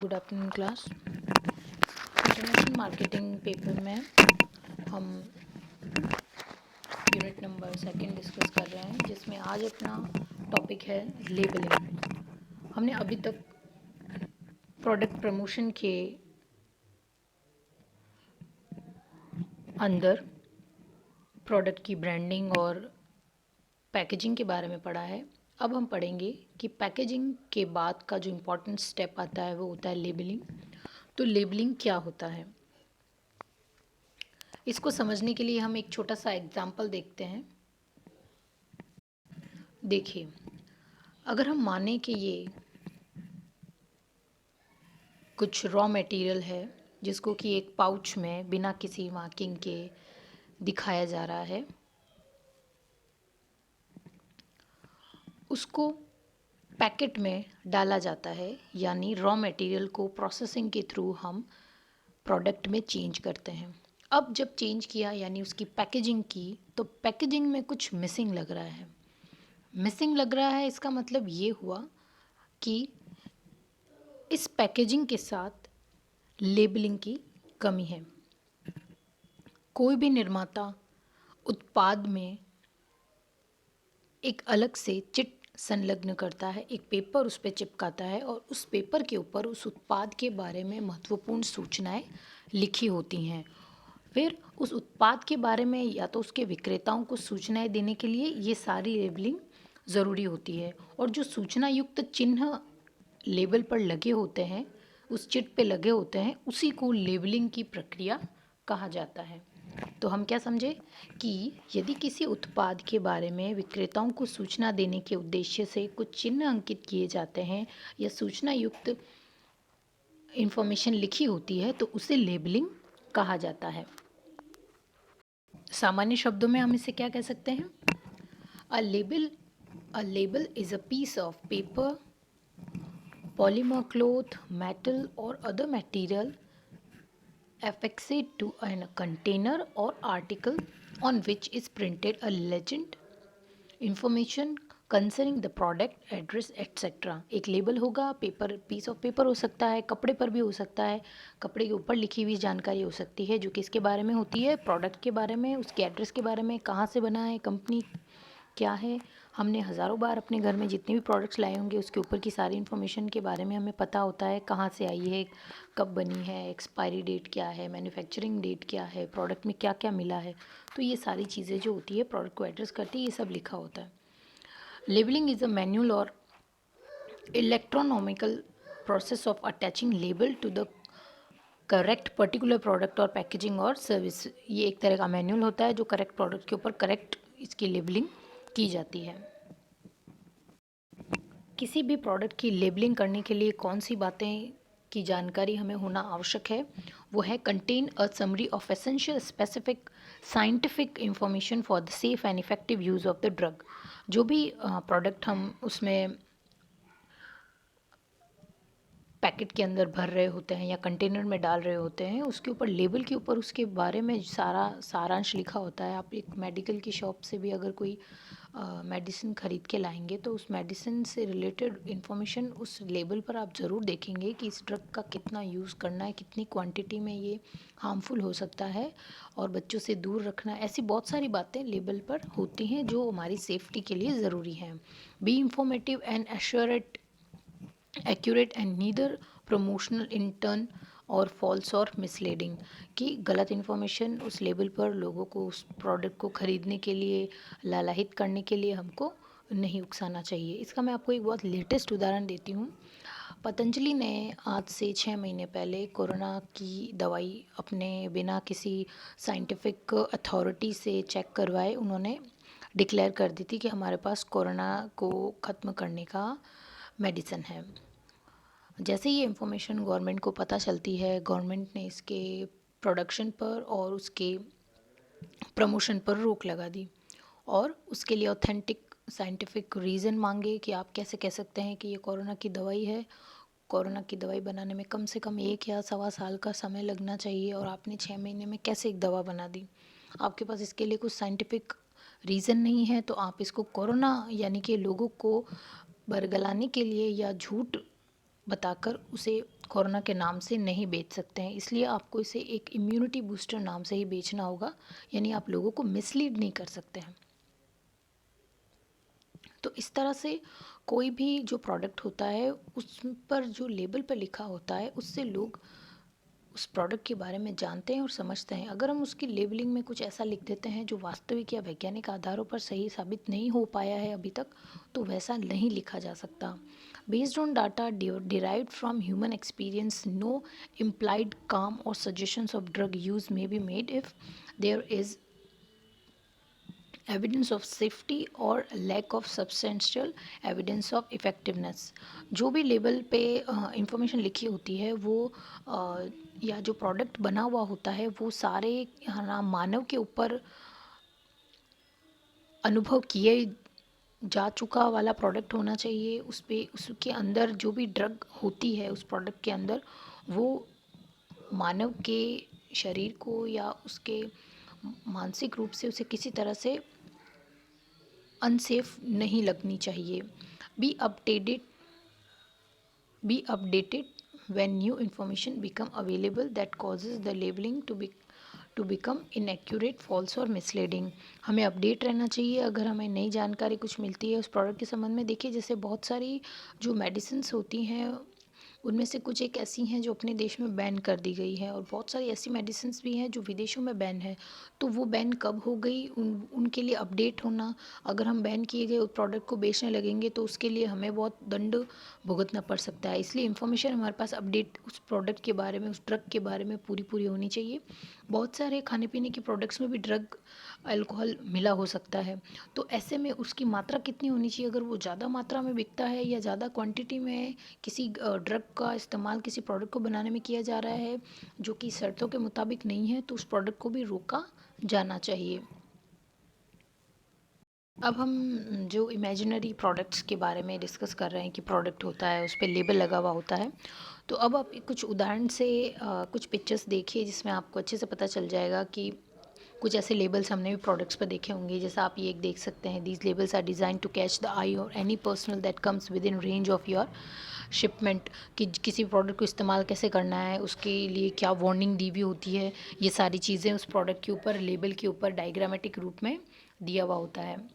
Good afternoon class. International marketing paper में हम unit number 2 discuss कर रहे हैं, जिसमें आज अपना टॉपिक है लेबलिंग। हमने अभी तक प्रोडक्ट प्रमोशन के अंदर प्रोडक्ट की ब्रांडिंग और पैकेजिंग के बारे में पढ़ा है। अब हम पढ़ेंगे कि पैकेजिंग के बाद का जो इम्पोर्टेंट स्टेप आता है वो होता है लेबलिंग। तो लेबलिंग क्या होता है, इसको समझने के लिए हम एक छोटा सा एग्जाम्पल देखते हैं। देखिए, अगर हम माने कि ये कुछ रॉ मटेरियल है जिसको कि एक पाउच में बिना किसी मार्किंग के दिखाया जा रहा है, उसको पैकेट में डाला जाता है, यानी रॉ मटेरियल को प्रोसेसिंग के थ्रू हम प्रोडक्ट में चेंज करते हैं। अब जब चेंज किया यानी उसकी पैकेजिंग की, तो पैकेजिंग में कुछ मिसिंग लग रहा है। मिसिंग लग रहा है इसका मतलब ये हुआ कि इस पैकेजिंग के साथ लेबलिंग की कमी है। कोई भी निर्माता उत्पाद में एक अलग से चिट संलग्न करता है, एक पेपर उस पर चिपकाता है और उस पेपर के ऊपर उस उत्पाद के बारे में महत्वपूर्ण सूचनाएं लिखी होती हैं। फिर उस उत्पाद के बारे में या तो उसके विक्रेताओं को सूचनाएं देने के लिए ये सारी लेबलिंग ज़रूरी होती है, और जो सूचना युक्त चिन्ह लेबल पर लगे होते हैं, उस चिट पे लगे होते हैं, उसी को लेबलिंग की प्रक्रिया कहा जाता है। तो हम क्या समझे कि यदि किसी उत्पाद के बारे में विक्रेताओं को सूचना देने के उद्देश्य से कुछ चिन्ह अंकित किए जाते हैं या सूचना युक्त इंफॉर्मेशन लिखी होती है, तो उसे लेबलिंग कहा जाता है। सामान्य शब्दों में हम इसे क्या कह सकते हैं? A label is a piece of paper, polymer cloth, metal or other material affixed to a container or article on which is printed a legend, information concerning the product, address etc. एक label होगा, paper, piece of paper हो सकता है, कपड़े पर भी हो सकता है, कपड़े के ऊपर लिखी हुई जानकारी हो सकती है जो किसके बारे में होती है, प्रोडक्ट के बारे में, उसके एड्रेस के बारे में, कहाँ से बना है, कंपनी क्या है। हमने हज़ारों बार अपने घर में जितने भी प्रोडक्ट्स लाए होंगे उसके ऊपर की सारी इन्फॉर्मेशन के बारे में हमें पता होता है, कहाँ से आई है, कब बनी है, एक्सपायरी डेट क्या है, मैन्युफैक्चरिंग डेट क्या है, प्रोडक्ट में क्या क्या मिला है। तो ये सारी चीज़ें जो होती है प्रोडक्ट को एड्रेस करती है, ये सब लिखा होता है। लेबलिंग इज़ अ मैनुअल और इलेक्ट्रोनॉमिकल process of attaching label to the correct particular product और पैकेजिंग और सर्विस। ये एक तरह का मैनुअल होता है जो करेक्ट प्रोडक्ट के ऊपर करेक्ट इसकी लेबलिंग की जाती है। किसी भी प्रोडक्ट की लेबलिंग करने के लिए कौन सी बातें की जानकारी हमें होना आवश्यक है? वो है contain a summary of essential specific scientific information for the safe and effective use of the drug. जो भी प्रोडक्ट हम उसमें पैकेट के अंदर भर रहे होते हैं या कंटेनर में डाल रहे होते हैं, उसके ऊपर लेबल के ऊपर उसके बारे में सारा सारांश लिखा होता है। आप एक मेडिकल की शॉप से भी अगर कोई मेडिसिन ख़रीद के लाएंगे तो उस मेडिसिन से रिलेटेड इन्फॉर्मेशन उस लेबल पर आप ज़रूर देखेंगे कि इस ड्रग का कितना यूज़ करना है, कितनी क्वांटिटी में ये हार्मफुल हो सकता है और बच्चों से दूर रखना। ऐसी बहुत सारी बातें लेबल पर होती हैं जो हमारी सेफ्टी के लिए ज़रूरी हैं। बी इंफॉर्मेटिव एंड एश्योरेट accurate and neither promotional in turn और फॉल्स और मिसलीडिंग, कि गलत इन्फॉर्मेशन उस लेबल पर लोगों को उस प्रोडक्ट को ख़रीदने के लिए, लालाहित करने के लिए हमको नहीं उकसाना चाहिए। इसका मैं आपको एक बहुत लेटेस्ट उदाहरण देती हूँ। पतंजलि ने आज से 6 महीने पहले कोरोना की दवाई अपने बिना किसी साइंटिफिक अथॉरिटी से चेक करवाए उन्होंने डिक्लेयर कर दी थी कि हमारे पास कोरोना को ख़त्म करने का मेडिसिन है। जैसे ये इन्फॉर्मेशन गवर्नमेंट को पता चलती है, गवर्नमेंट ने इसके प्रोडक्शन पर और उसके प्रमोशन पर रोक लगा दी और उसके लिए ऑथेंटिक साइंटिफिक रीज़न मांगे कि आप कैसे कह सकते हैं कि ये कोरोना की दवाई है। कोरोना की दवाई बनाने में कम से कम 1 या सवा साल का समय लगना चाहिए और आपने 6 महीने में कैसे एक दवा बना दी। आपके पास इसके लिए कुछ साइंटिफिक रीज़न नहीं है, तो आप इसको कोरोना यानी कि लोगों को बरगलाने के लिए या झूठ बताकर उसे कोरोना के नाम से नहीं बेच सकते हैं, इसलिए आपको इसे एक इम्यूनिटी बूस्टर नाम से ही बेचना होगा, यानी आप लोगों को मिसलीड नहीं कर सकते हैं। तो इस तरह से कोई भी जो प्रोडक्ट होता है उस पर जो लेबल पर लिखा होता है उससे लोग उस प्रोडक्ट के बारे में जानते हैं और समझते हैं। अगर हम उसकी लेबलिंग में कुछ ऐसा लिख देते हैं जो वास्तविक या वैज्ञानिक आधारों पर सही साबित नहीं हो पाया है अभी तक, तो वैसा नहीं लिखा जा सकता। Based on data derived from human experience, no implied calm or suggestions of drug use may be made if there is evidence of safety और lack of substantial evidence of effectiveness. जो भी लेबल पे information लिखी होती है वो या जो प्रोडक्ट बना हुआ होता है वो सारे ना मानव के ऊपर अनुभव किए जा चुका वाला प्रोडक्ट होना चाहिए। उस पे उसके अंदर जो भी ड्रग होती है उस प्रोडक्ट के अंदर, वो मानव के शरीर को या उसके मानसिक रूप से उसे किसी तरह से अनसेफ नहीं लगनी चाहिए। Be updated be updated when new information become available that causes the labelling to become inaccurate, false और मिसलीडिंग। हमें अपडेट रहना चाहिए अगर हमें नई जानकारी कुछ मिलती है उस प्रोडक्ट के संबंध में। देखिए, जैसे बहुत सारी जो मेडिसिन्स होती हैं उनमें से कुछ एक ऐसी हैं जो अपने देश में बैन कर दी गई है और बहुत सारी ऐसी मेडिसिन्स भी हैं जो विदेशों में बैन है। तो वो बैन कब हो गई, उनके लिए अपडेट होना। अगर हम बैन किए गए उस प्रोडक्ट को बेचने लगेंगे तो उसके लिए हमें बहुत दंड भुगतना पड़ सकता है। इसलिए इन्फॉर्मेशन हमारे पास अपडेट उस प्रोडक्ट के बारे में, उस ड्रग के बारे में पूरी पूरी होनी चाहिए। बहुत सारे खाने पीने के प्रोडक्ट्स में भी ड्रग अल्कोहल मिला हो सकता है, तो ऐसे में उसकी मात्रा कितनी होनी चाहिए। अगर वो ज़्यादा मात्रा में बिकता है या ज़्यादा क्वांटिटी में किसी ड्रग का इस्तेमाल किसी प्रोडक्ट को बनाने में किया जा रहा है जो कि शर्तों के मुताबिक नहीं है, तो उस प्रोडक्ट को भी रोका जाना चाहिए। अब हम जो इमेजिनरी प्रोडक्ट्स के बारे में डिस्कस कर रहे हैं कि प्रोडक्ट होता है उस पे लेबल लगा हुआ होता है, तो अब आप कुछ उदाहरण से कुछ पिक्चर्स देखिए जिसमें आपको अच्छे से पता चल जाएगा कि कुछ ऐसे लेबल्स हमने भी प्रोडक्ट्स पर देखे होंगे। जैसा आप ये एक देख सकते हैं, these labels are design to catch the eye और any personnel that comes with in range of your shipment. कि किसी प्रोडक्ट को इस्तेमाल कैसे करना है, उसके लिए क्या वार्निंग दी हुई होती है, ये सारी चीज़ें उस प्रोडक्ट के ऊपर लेबल के ऊपर डायग्रामेटिक रूप में दिया हुआ होता है।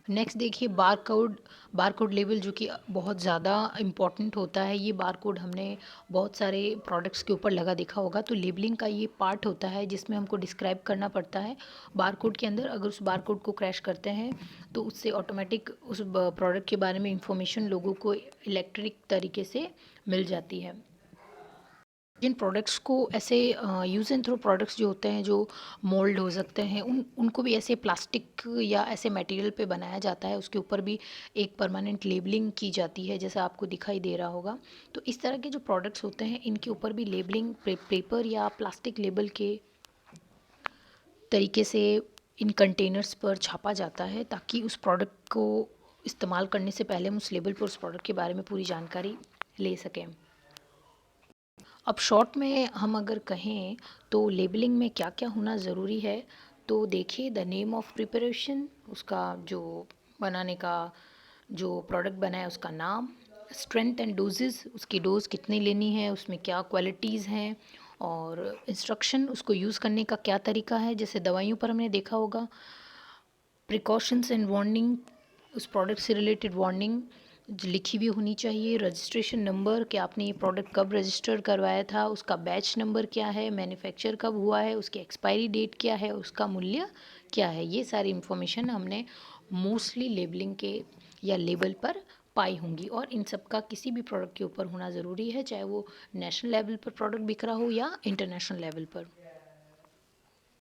नेक्स्ट देखिए बार कोड लेबल, जो कि बहुत ज़्यादा इम्पॉर्टेंट होता है। ये बार कोड हमने बहुत सारे प्रोडक्ट्स के ऊपर लगा देखा होगा। तो लेबलिंग का ये पार्ट होता है जिसमें हमको डिस्क्राइब करना पड़ता है बार कोड के अंदर। अगर उस बार कोड को क्रैश करते हैं तो उससे ऑटोमेटिक उस प्रोडक्ट के बारे में इंफॉर्मेशन लोगों को इलेक्ट्रिक तरीके से मिल जाती है। जिन प्रोडक्ट्स को ऐसे यूज़ एंड थ्रो प्रोडक्ट्स जो होते हैं, जो मोल्ड हो सकते हैं, उनको भी ऐसे प्लास्टिक या ऐसे मटेरियल पे बनाया जाता है, उसके ऊपर भी एक परमानेंट लेबलिंग की जाती है जैसा आपको दिखाई दे रहा होगा। तो इस तरह के जो प्रोडक्ट्स होते हैं इनके ऊपर भी लेबलिंग पेपर या प्लास्टिक लेबल के तरीके से इन कंटेनर्स पर छापा जाता है, ताकि उस प्रोडक्ट को इस्तेमाल करने से पहले हम उस लेबल पर उस प्रोडक्ट के बारे में पूरी जानकारी ले सकें। अब शॉर्ट में हम अगर कहें तो लेबलिंग में क्या क्या होना ज़रूरी है, तो देखिए, द नेम ऑफ प्रिपरेशन, उसका जो बनाने का जो प्रोडक्ट बना है उसका नाम, स्ट्रेंथ एंड डोजेस, उसकी डोज कितनी लेनी है, उसमें क्या क्वालिटीज़ हैं, और इंस्ट्रक्शन, उसको यूज़ करने का क्या तरीका है। जैसे दवाइयों पर हमने देखा होगा प्रिकॉशंस एंड वार्निंग, उस प्रोडक्ट से रिलेटेड वार्निंग लिखी हुई होनी चाहिए। रजिस्ट्रेशन नंबर, कि आपने ये प्रोडक्ट कब रजिस्टर करवाया था, उसका बैच नंबर क्या है, मैन्युफैक्चर कब हुआ है, उसकी एक्सपायरी डेट क्या है, उसका मूल्य क्या है। ये सारी इन्फॉर्मेशन हमने मोस्टली लेबलिंग के या लेबल पर पाई होंगी, और इन सब का किसी भी प्रोडक्ट के ऊपर होना ज़रूरी है, चाहे वो नेशनल लेवल पर प्रोडक्ट बिक रहा हो या इंटरनेशनल लेवल पर।